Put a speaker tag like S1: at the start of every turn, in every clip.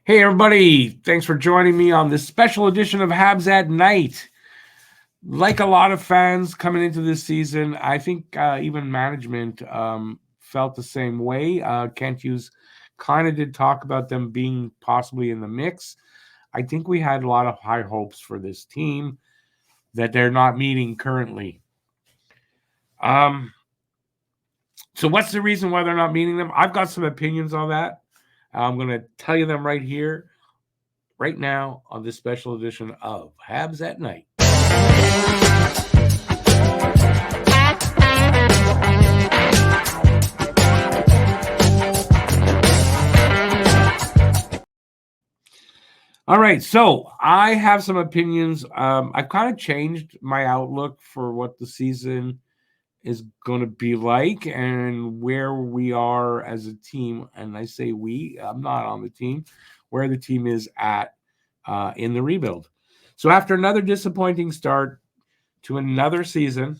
S1: Hey, everybody. Thanks for joining me on this special edition of Habs at Night. Like a lot of fans coming into this season, I think even management felt the same way. Kent Hughes kind of did talk about them being possibly in the mix. I think we had a lot of high hopes for this team that they're not meeting currently. So what's the reason why they're not meeting them? I've got some opinions on that. I'm going to tell you them right here, right now, on this special edition of Habs at Night. All right, so I have some opinions. I've kind of changed my outlook for what the season is going to be like and where we are as a team. And I say we, I'm not on the team, where the team is at in the rebuild. So after another disappointing start to another season,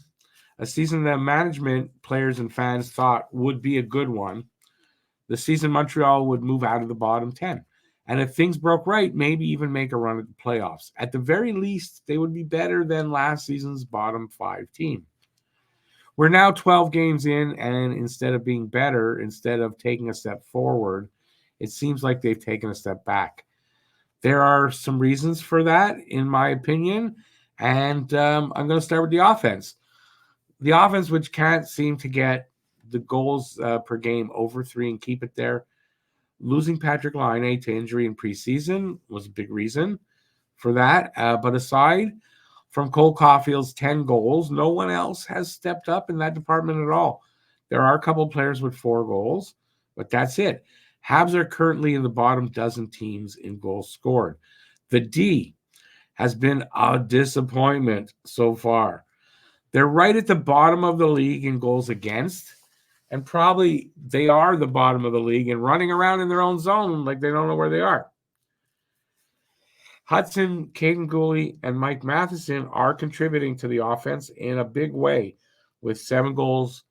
S1: a season that management, players, and fans thought would be a good one, the season Montreal would move out of the bottom 10. And if things broke right, maybe even make a run at the playoffs. At the very least, they would be better than last season's bottom 5 team. We're now 12 games in, and instead of being better, instead of taking a step forward, it seems like they've taken a step back. There are some reasons for that, in my opinion, and I'm going to start with the offense. The offense, which can't seem to get the goals per game over 3 and keep it there. Losing Patrick Laine to injury in preseason was a big reason for that. But aside from Cole Caulfield's 10 goals, no one else has stepped up in that department at all. There are a couple of players with 4 goals, but that's it. Habs are currently in the bottom dozen teams in goals scored. The D has been a disappointment so far. They're right at the bottom of the league in goals against, and probably they are the bottom of the league and running around in their own zone like they don't know where they are. Hudson, Caden Gooley, and Mike Matheson are contributing to the offense in a big way with 7 goals,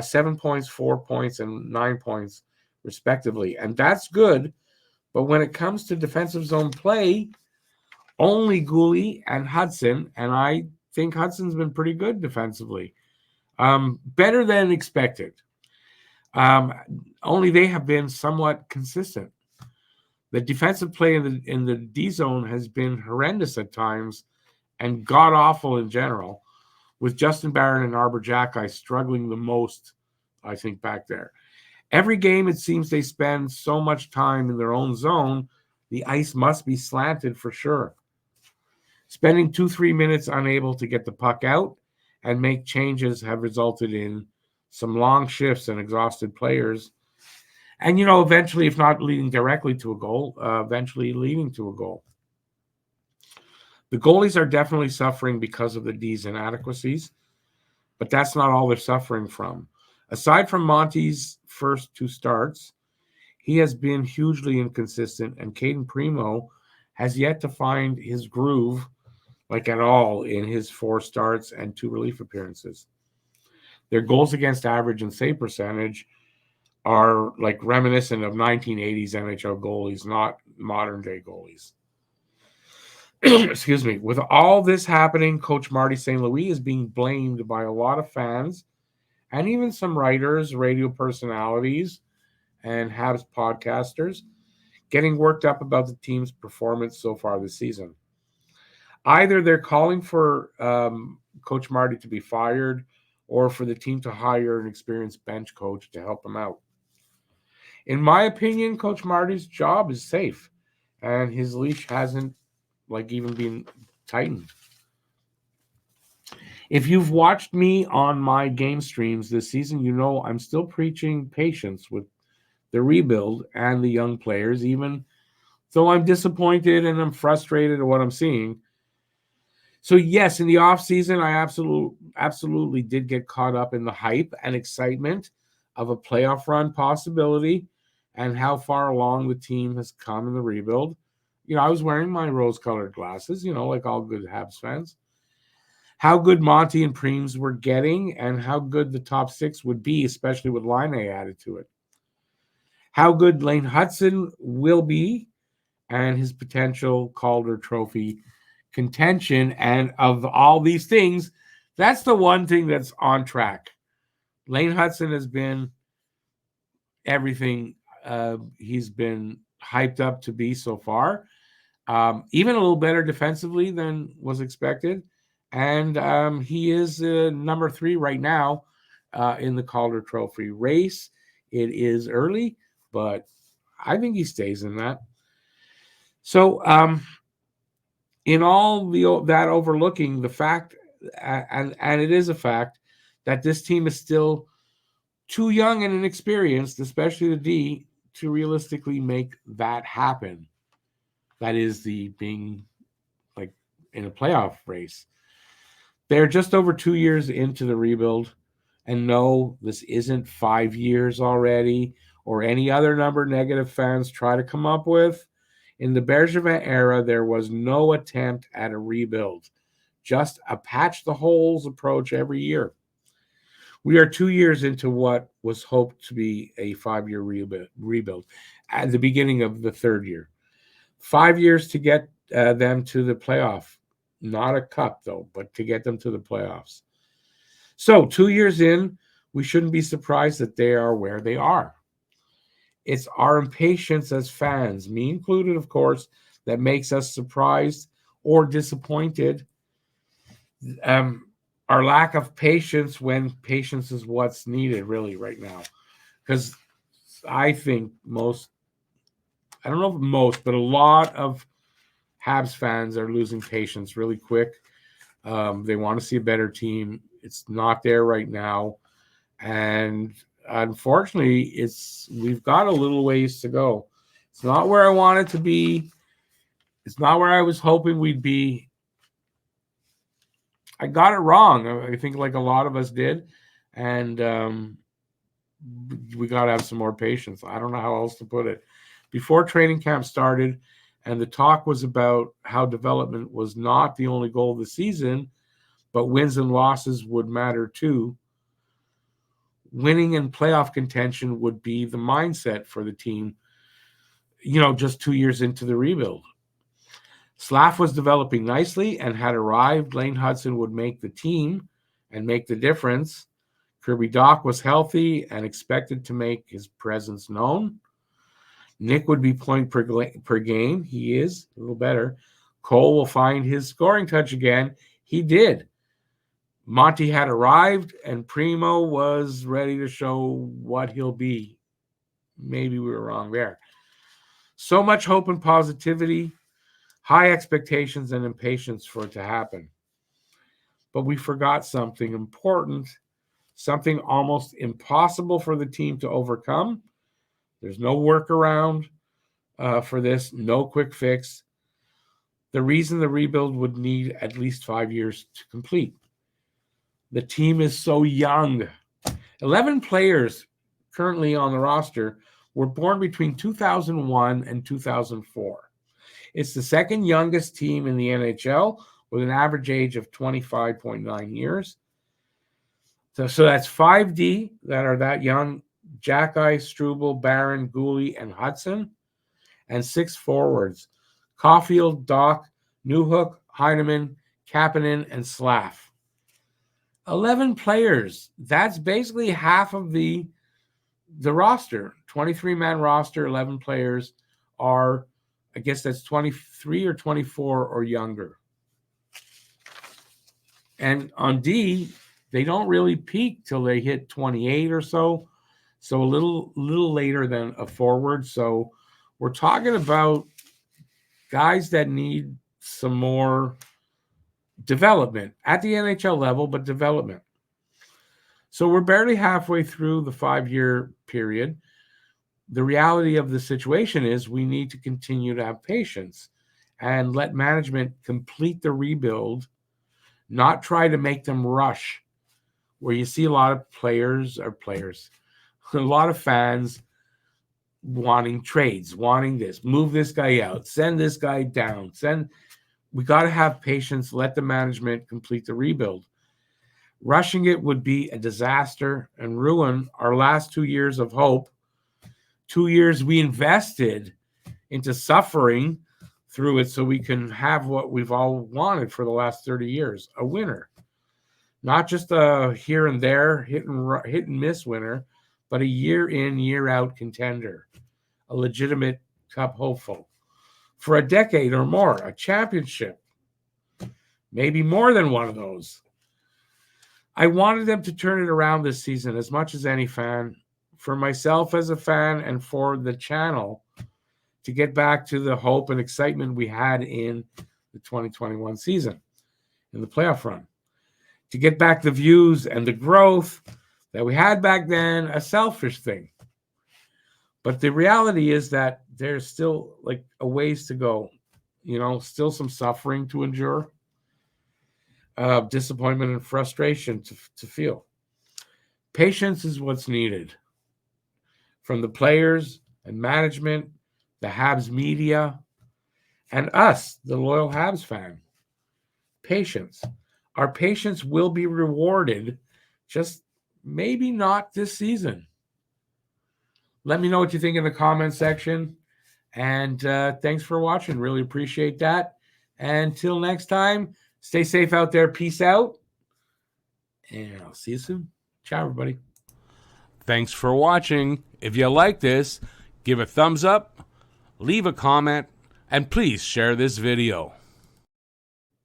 S1: 7 points, 4 points, and 9 points, respectively. And that's good. But when it comes to defensive zone play, only Gooley and Hudson, and I think Hudson's been pretty good defensively, better than expected. Only they have been somewhat consistent. The defensive play in the D zone has been horrendous at times and god awful in general, with Justin Barron and Arbor Jacki struggling the most, I think, back there. Every game, it seems they spend so much time in their own zone, the ice must be slanted for sure. Spending 2-3 minutes unable to get the puck out and make changes have resulted in some long shifts and exhausted players. And, eventually, if not leading directly to a goal, eventually leading to a goal. The goalies are definitely suffering because of the D's inadequacies, but that's not all they're suffering from. Aside from Monty's first 2 starts, he has been hugely inconsistent, and Caden Primo has yet to find his groove, like at all, in his 4 starts and 2 relief appearances. Their goals against average and save percentage are like reminiscent of 1980s NHL goalies, not modern day goalies. Excuse me. With all this happening, Coach Marty St. Louis is being blamed by a lot of fans and even some writers, radio personalities, and Habs podcasters getting worked up about the team's performance so far this season. Either they're calling for Coach Marty to be fired or for the team to hire an experienced bench coach to help them out. In my opinion, Coach Marty's job is safe, and his leash hasn't even been tightened. If you've watched me on my game streams this season, you know I'm still preaching patience with the rebuild and the young players, even though I'm disappointed and I'm frustrated at what I'm seeing. So yes, in the offseason, I absolutely did get caught up in the hype and excitement of a playoff run possibility and how far along the team has come in the rebuild. I was wearing my rose-colored glasses, like all good Habs fans. How good Monty and Preems were getting and how good the top 6 would be, especially with Laine added to it. How good Lane Hudson will be and his potential Calder Trophy contention. And of all these things, that's the one thing that's on track. Lane Hudson has been everything he's been hyped up to be so far. Even a little better defensively than was expected. And he is number 3 right now in the Calder Trophy race. It is early, but I think he stays in that. So, in all that overlooking the fact, and it is a fact, that this team is still too young and inexperienced, especially the D, to realistically make that happen. That is the being like in a playoff race. They're just over 2 years into the rebuild. And no, this isn't 5 years already or any other number negative fans try to come up with. In the Bergevin era, there was no attempt at a rebuild, just a patch the holes approach every year. We are 2 years into what was hoped to be a 5-year rebuild at the beginning of the 3rd year. 5 years to get them to the playoff. Not a cup, though, but to get them to the playoffs. So 2 years in, we shouldn't be surprised that they are where they are. It's our impatience as fans, me included, of course, that makes us surprised or disappointed. Our lack of patience when patience is what's needed really right now. Because I think I don't know if most, but a lot of Habs fans are losing patience really quick. They want to see a better team. It's not there right now. And unfortunately, we've got a little ways to go. It's not where I want it to be. It's not where I was hoping we'd be. I got it wrong. I think like a lot of us did. And we got to have some more patience. I don't know how else to put it. Before training camp started, and the talk was about how development was not the only goal of the season, but wins and losses would matter too. Winning and playoff contention would be the mindset for the team, just 2 years into the rebuild. Slav was developing nicely and had arrived. Lane Hudson would make the team and make the difference. Kirby Dach was healthy and expected to make his presence known. Nick would be point per game. He is a little better. Cole will find his scoring touch again. He did. Monty had arrived, and Primo was ready to show what he'll be. Maybe we were wrong there. So much hope and positivity, high expectations and impatience for it to happen. But we forgot something important, something almost impossible for the team to overcome. There's no workaround for this, no quick fix. The reason the rebuild would need at least 5 years to complete. The team is so young. 11 players currently on the roster were born between 2001 and 2004. It's the second youngest team in the NHL with an average age of 25.9 years. So that's 5D that are that young: Jackeye, Struble, Barron, Gooley, and Hudson. And 6 forwards: Caulfield, Dach, Newhook, Heineman, Kapanen, and Slav. 11 players. That's basically half of the roster. 23-man roster, 11 players are, I guess that's 23 or 24 or younger. And on D, they don't really peak till they hit 28 or so. So a little later than a forward. So we're talking about guys that need some more development at the NHL level, but development. So we're barely halfway through the 5-year period. The reality of the situation is we need to continue to have patience and let management complete the rebuild, not try to make them rush, where you see a lot of a lot of fans wanting trades, wanting this, move this guy out, send this guy down, we got to have patience, let the management complete the rebuild. Rushing it would be a disaster and ruin our last 2 years of hope. 2 years we invested into suffering through it so we can have what we've all wanted for the last 30 years, a winner. Not just a here and there, hit and miss winner, but a year in, year out contender, a legitimate cup hopeful. For a decade or more, a championship, maybe more than one of those. I wanted them to turn it around this season as much as any fan, for myself as a fan and for the channel, to get back to the hope and excitement we had in the 2021 season, in the playoff run. To get back the views and the growth that we had back then, a selfish thing. But the reality is that there's still like a ways to go, still some suffering to endure, disappointment and frustration to feel. Patience is what's needed from the players and management, the Habs media, and us, the loyal Habs fan. Patience. Our patience will be rewarded, just maybe not this season. Let me know what you think in the comment section. And thanks for watching. Really appreciate that. Until next time, stay safe out there. Peace out. And I'll see you soon. Ciao, everybody. Thanks for watching. If you like this, give a thumbs up, leave a comment, and please share this video.